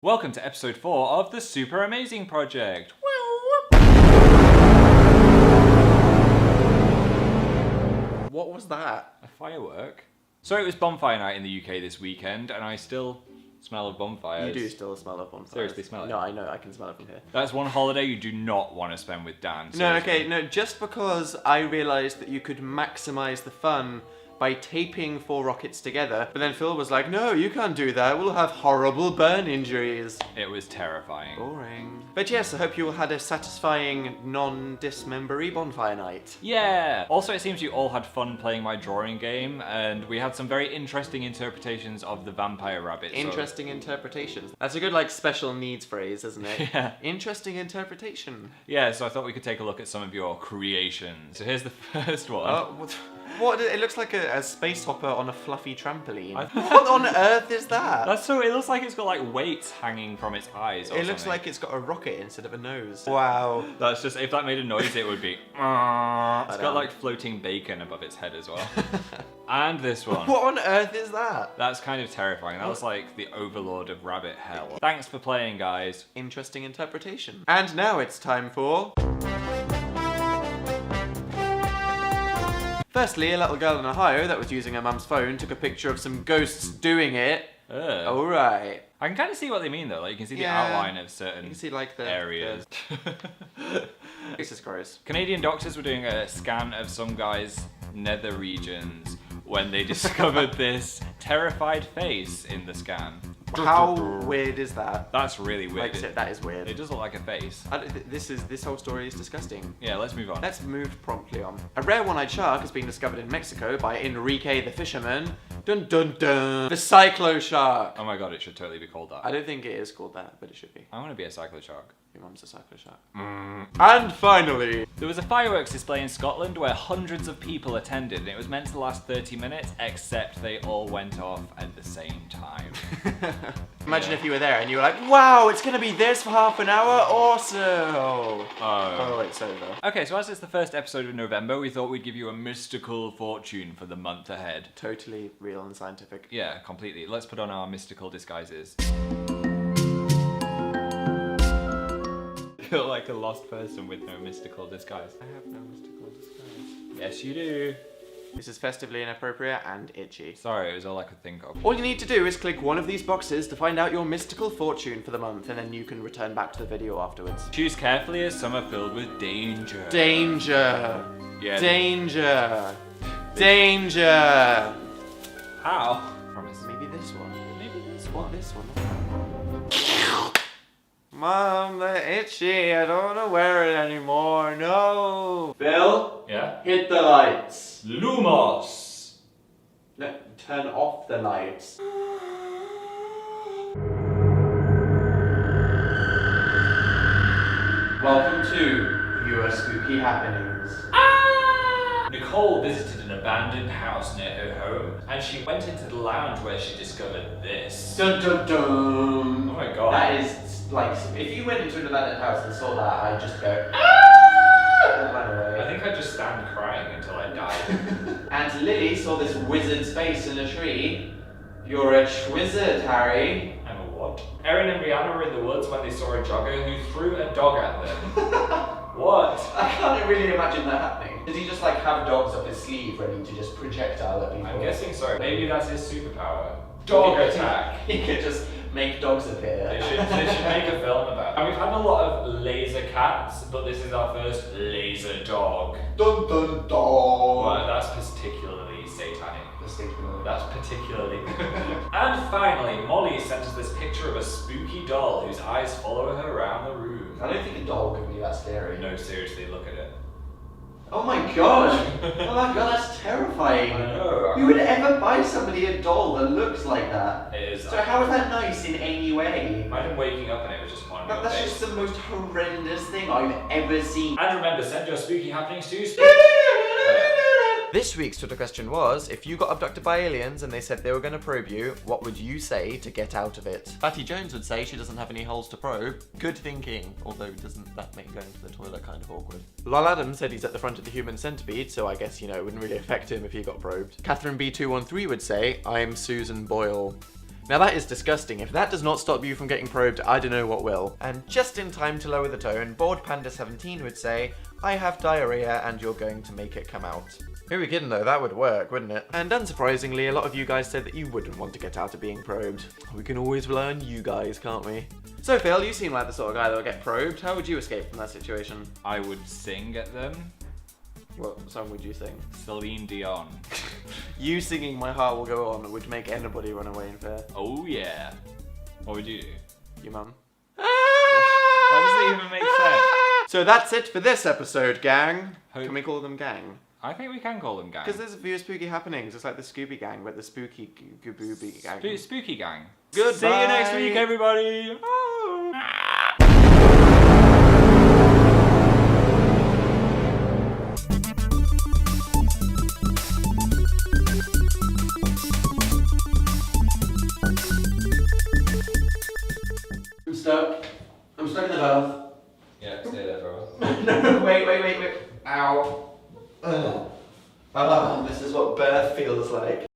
Welcome to episode 4 of the Super Amazing Project. What was that? A firework. So it was bonfire night in the UK this weekend, and I still smell of bonfires. You do still smell of bonfires. Seriously smell it? No, I know, I can smell it from here. That's one holiday you do not want to spend with Dan. No, seriously. okay, no, just because I realised that you could maximise the fun by taping 4 rockets together, but then Phil was like, no, you can't do that, we'll have horrible burn injuries. It was terrifying. Boring. But yes, I hope you all had a satisfying, non-dismembery bonfire night. Yeah! Also, it seems you all had fun playing my drawing game, and we had some very interesting interpretations of the vampire rabbit. Interesting interpretations. That's a good, like, special needs phrase, isn't it? Yeah. Interesting interpretation. Yeah, so I thought we could take a look at some of your creations. So here's the first one. What? It looks like a space hopper on a fluffy trampoline. What on earth is that? That's so. It looks like it's got like weights hanging from its eyes. Or It looks something. like it's got a rocket instead of a nose. Wow. That's just, if that made a noise, it would be. It's got like floating bacon above its head as well. And this one. What on earth is that? That's kind of terrifying. That was like the overlord of rabbit hell. Thanks for playing, guys. Interesting interpretation. And now it's time for... Firstly, a little girl in Ohio that was using her mum's phone took a picture of some ghosts doing it. Alright. I can kind of see what they mean though. Like you can see the Yeah. outline of certain You can see like the... areas. Jesus Christ. Canadian doctors were doing a scan of some guy's nether regions when they discovered this terrified face in the scan. How weird is that? That's really weird. Like, that is weird. It does look like a face. This whole story is disgusting. Yeah, let's move on. Let's move promptly on. A rare one-eyed shark has been discovered in Mexico by Enrique the fisherman. Dun dun dun. The cyclo shark. Oh my god, it should totally be called that. I don't think it is called that, but it should be. I want to be a cyclo shark. Your mum's a cyclo shark. And finally, There was a fireworks display in Scotland where hundreds of people attended, and it was meant to last 30 minutes, except they all went off at the same time. imagine if you were there and you were like, wow, it's gonna be this for half an hour, awesome. Oh, it's over. Okay, so as it's the first episode of November, we thought we'd give you a mystical fortune for the month ahead. Totally real and scientific. Yeah, completely. Let's put on our mystical disguises. Feel like a lost person with no mystical disguise. I have no mystical disguise. Yes, you do. This is festively inappropriate and itchy. Sorry, it was all I could think of. All you need to do is click one of these boxes to find out your mystical fortune for the month, and then you can return back to the video afterwards. Choose carefully as some are filled with danger. Danger! Yeah. Danger! Danger! How? Promise. Maybe this one. Maybe this What, this one? Mom, they're itchy. I don't want to wear it anymore. No. Bill, Yeah? hit the lights. Lumos! No, turn off the lights. Welcome to Your Spooky Happenings. Nicole visited an abandoned house near her home, and she went into the lounge where she discovered this. Dun dun dun. Oh my god. That is like, if you went into an abandoned house and saw that, I'd just go, and run away. I think I'd just stand crying until I died. And Lily saw this wizard's face in a tree. You're a wizard, Harry. I'm a what? Erin and Rihanna were in the woods when they saw a jogger who threw a dog at them. What? I can't really imagine that happening. Did he just like have dogs up his sleeve ready to just projectile at people? I'm guessing so. Maybe that's his superpower. Dog attack. He could just make dogs appear. They should make a film about it. And we've had a lot of laser cats, but this is our first laser dog. Dun dun dun. Well, that's particularly satanic. That's particularly. And finally, Molly sent us this picture of a spooky doll whose eyes follow her around the room. I don't think a doll could be that scary. No, seriously, look at it. Oh my god! Oh my god, that's terrifying. I know. Who would ever buy somebody a doll that looks like that? It is. So how is that nice in any way? Imagine waking up and it was just one. That's just the most horrendous thing I've ever seen. And remember, send your spooky happenings to This week's Twitter question was, if you got abducted by aliens and they said they were going to probe you, what would you say to get out of it? Fatty Jones would say she doesn't have any holes to probe. Good thinking, although doesn't that make going to the toilet kind of awkward? Lol Adam said he's at the front of the human centipede, so I guess, it wouldn't really affect him if he got probed. Catherine B213 would say, I'm Susan Boyle. Now that is disgusting. If that does not stop you from getting probed, I don't know what will. And just in time to lower the tone, Bored Panda 17 would say, I have diarrhea and you're going to make it come out. Who are we kidding though? That would work, wouldn't it? And unsurprisingly, a lot of you guys said that you wouldn't want to get out of being probed. We can always rely on you guys, can't we? So Phil, you seem like the sort of guy that would get probed. How would you escape from that situation? I would sing at them. What song would you sing? Celine Dion. You singing My Heart Will Go On would make anybody run away in fear. Oh yeah. What would you do? Your mum. How does it even make sense? So that's it for this episode, gang. Hope- Can we call them gang? I think we can call them gang. Because there's a few spooky happenings. It's like the Scooby Gang, but the spooky Gooby Gang. Spooky gang. Goodbye. See you next week, everybody. I'm stuck. I'm stuck in the bath. Yeah, stay there for a while. No, wait. Ow. This is what birth feels like.